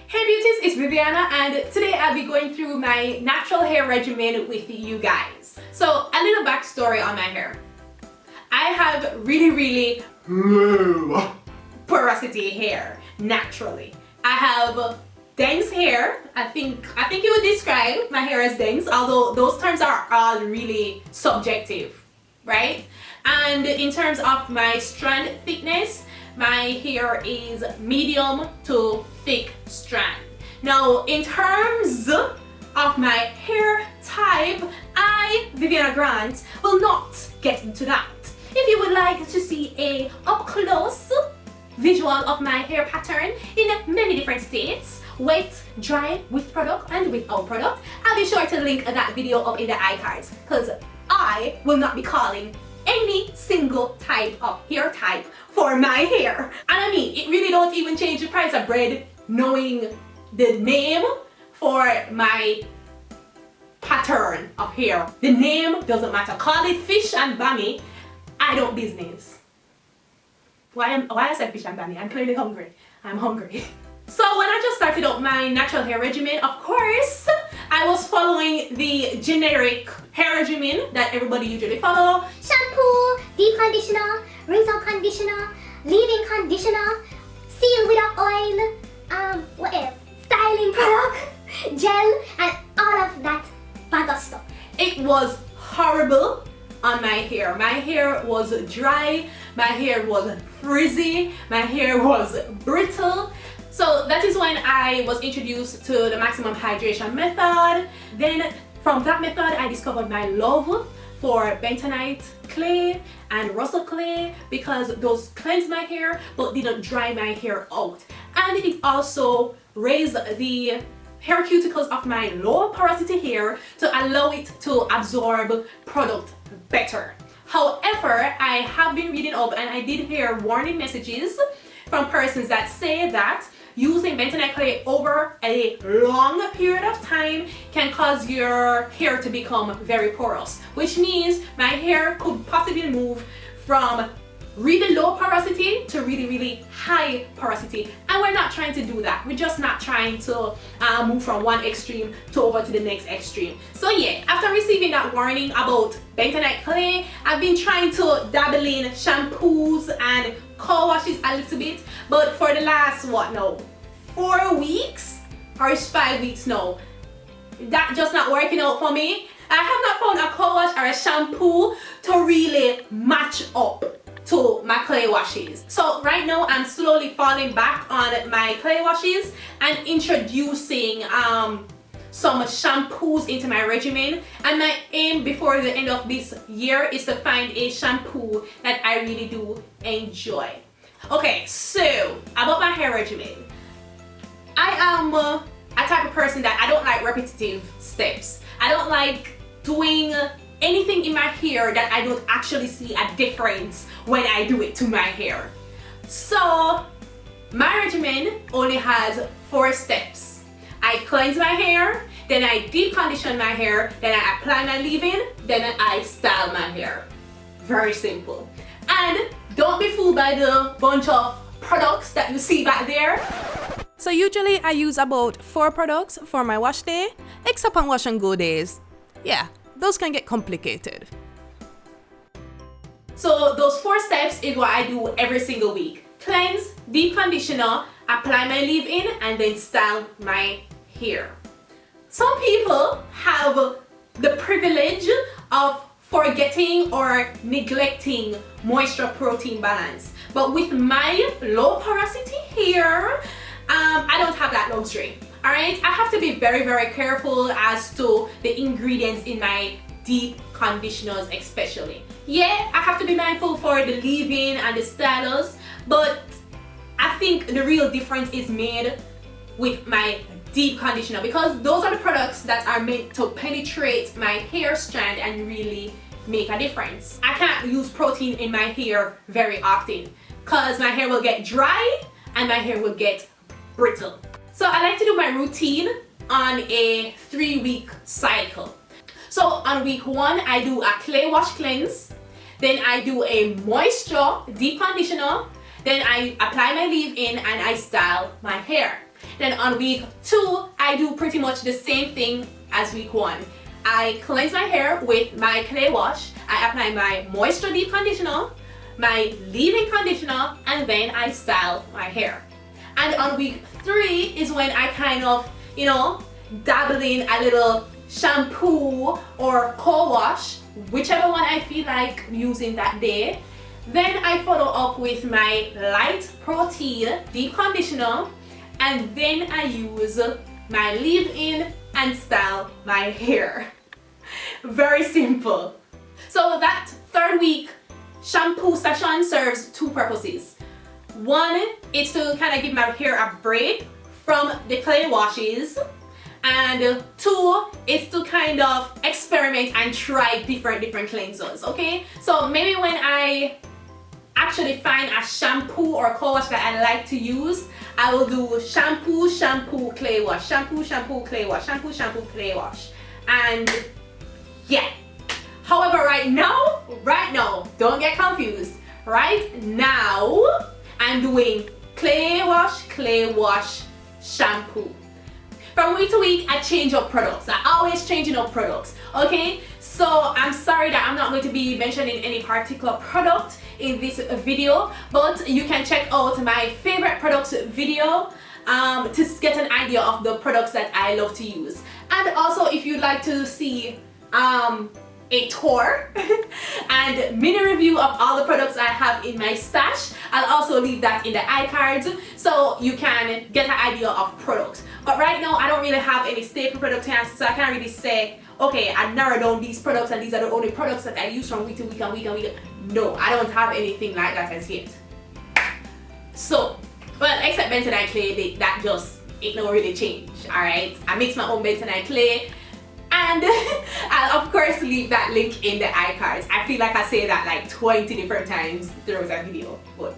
Hey beauties, it's Viviana and today I'll be going through my natural hair regimen with you guys. So a little backstory on my hair. I have really low porosity hair naturally. I have dense hair. I think you would describe my hair as dense, although those terms are all really subjective, right? And in terms of my strand thickness, my hair is medium to thick strand. Now, in terms of my hair type, I, Viviana Grant, will not get into that. If you would like to see a up-close visual of my hair pattern in many different states, wet, dry, with product and without product, I'll be sure to link that video up in the iCards, because I will not be calling any single type of hair type for my hair. And I mean, it really don't even change the price of bread knowing the name for my pattern of hair. The name doesn't matter. Call it fish and bami. I don't business. Why I said fish and bami? I'm clearly hungry. I'm hungry. So when I just started up my natural hair regimen, of course, I was following the generic hair regimen that everybody usually follow. Shampoo, deep conditioner, rinse out conditioner, leave-in conditioner, seal without oil, what else? Styling product, gel, and all of that bag of stuff. It was horrible on my hair. My hair was dry, my hair was frizzy, my hair was brittle. So that is when I was introduced to the maximum hydration method. Then from that method I discovered my love for bentonite clay and Russell clay, because those cleansed my hair but didn't dry my hair out. And it also raised the hair cuticles of my low porosity hair to allow it to absorb product better. However, I have been reading up and I did hear warning messages from persons that say that using bentonite clay over a long period of time can cause your hair to become very porous, which means my hair could possibly move from really low porosity to really high porosity, and we're not trying to do that. We're just not trying to move from one extreme to over to the next extreme. So yeah, after receiving that warning about bentonite clay, I've been trying to dabble in shampoos and co-washes a little bit, but for the last 4 weeks or it's 5 weeks now, that just not working out for me. I have not found a co-wash or a shampoo to really match up to my clay washes. So right now I'm slowly falling back on my clay washes and introducing some shampoos into my regimen, and my aim before the end of this year is to find a shampoo that I really do enjoy. Okay, so about my hair regimen, I am a type of person that I don't like repetitive steps. I don't like doing anything in my hair that I don't actually see a difference when I do it to my hair. So my regimen only has 4 steps. I cleanse my hair, then I deep condition my hair, then I apply my leave-in, then I style my hair. Very simple. And don't be fooled by the bunch of products that you see back there. So usually I use about 4 products for my wash day, except on wash and go days. Yeah, those can get complicated. So those 4 steps is what I do every single week. Cleanse, deep conditioner, apply my leave-in, and then style my hair. Some people have the privilege of forgetting or neglecting moisture protein balance, but with my low porosity hair, I don't have that luxury. Alright, I have to be very careful as to the ingredients in my deep conditioners especially. Yeah, I have to be mindful for the leave-in and the stylers, but I think the real difference is made with my deep conditioner, because those are the products that are meant to penetrate my hair strand and really make a difference. I can't use protein in my hair very often because my hair will get dry and my hair will get brittle. So I like to do my routine on a 3-week cycle. So on week 1 I do a clay wash cleanse, then I do a moisture deep conditioner, then I apply my leave-in and I style my hair. Then on week 2, I do pretty much the same thing as week 1. I cleanse my hair with my clay wash. I apply my moisture deep conditioner, my leave-in conditioner, and then I style my hair. And on week 3 is when I kind of, you know, dabble in a little shampoo or co-wash, whichever one I feel like using that day. Then I follow up with my light protein deep conditioner, and then I use my leave-in and style my hair. Very simple. So that 3rd week shampoo session serves 2 purposes. One is to kind of give my hair a break from the clay washes, and 2 is to kind of experiment and try different cleansers. Okay, so maybe when I actually find a shampoo or co-wash that I like to use, I will do shampoo, shampoo, clay wash, shampoo, shampoo, clay wash, shampoo, shampoo, clay wash, and yeah. However, right now, don't get confused. Right now, I'm doing clay wash, shampoo. From week to week, I change up products. I always changing up products. Okay, so I'm sorry that I'm not going to be mentioning any particular product in this video, but you can check out my favorite products video to get an idea of the products that I love to use. And also, if you'd like to see a tour and mini review of all the products I have in my stash, I'll also leave that in the iCards so you can get an idea of products. But right now I don't really have any staple products here, so I can't really say, okay, I narrowed down these products and these are the only products that I use from week to week and week and week. No, I don't have anything like that as yet. So, well, except bentonite clay, that just ain't no really change. Alright, I mix my own bentonite clay, and I'll of course leave that link in the iCards. I feel like I say that like 20 different times throughout that video, but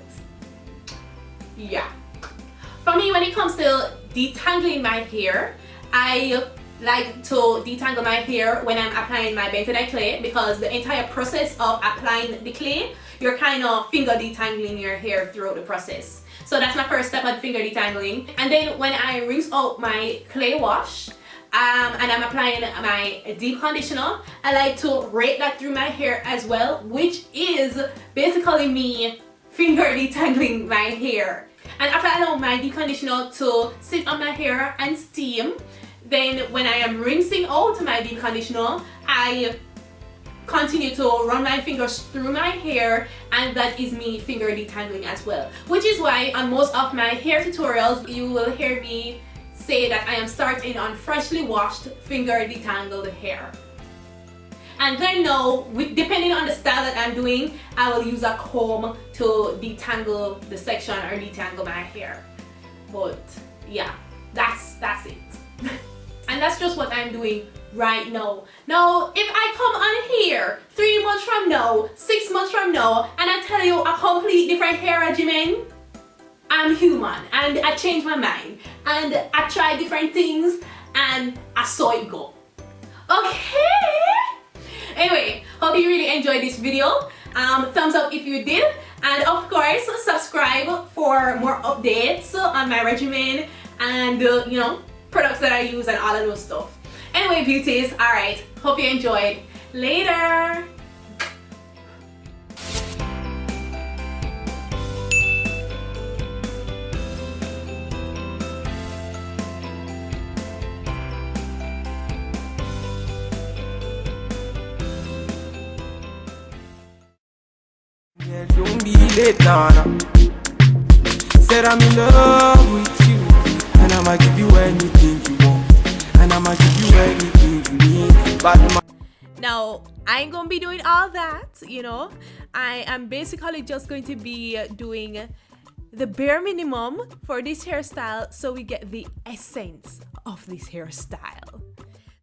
yeah. For me, when it comes to detangling my hair, I like to detangle my hair when I'm applying my bentonite clay, because the entire process of applying the clay, you're kind of finger detangling your hair throughout the process. So that's my first step on finger detangling. And then when I rinse out my clay wash, and I'm applying my deep conditioner, I like to rake that through my hair as well, which is basically me finger detangling my hair. And after I allow my deep conditioner to sit on my hair and steam, then when I am rinsing out my deep conditioner, I continue to run my fingers through my hair, and that is me finger detangling as well. Which is why on most of my hair tutorials, you will hear me say that I am starting on freshly washed finger detangled hair. And then now, depending on the style that I'm doing, I will use a comb to detangle the section or detangle my hair. But yeah, that's it. And that's just what I'm doing right now. Now, if I come on here 3 months from now, 6 months from now, and I tell you a complete different hair regimen, I'm human and I change my mind and I try different things and I saw it go. Okay? Anyway, hope you really enjoyed this video. Thumbs up if you did, and of course subscribe for more updates on my regimen and you know, products that I use and all of those stuff. Anyway, beauties, alright, hope you enjoyed. Later! Yeah, don't be late now. Said I'm in love with you, and I'ma give you anything you want, and I'ma give you anything you need. But now, I ain't gonna be doing all that, you know. I am basically just going to be doing the bare minimum for this hairstyle so we get the essence of this hairstyle.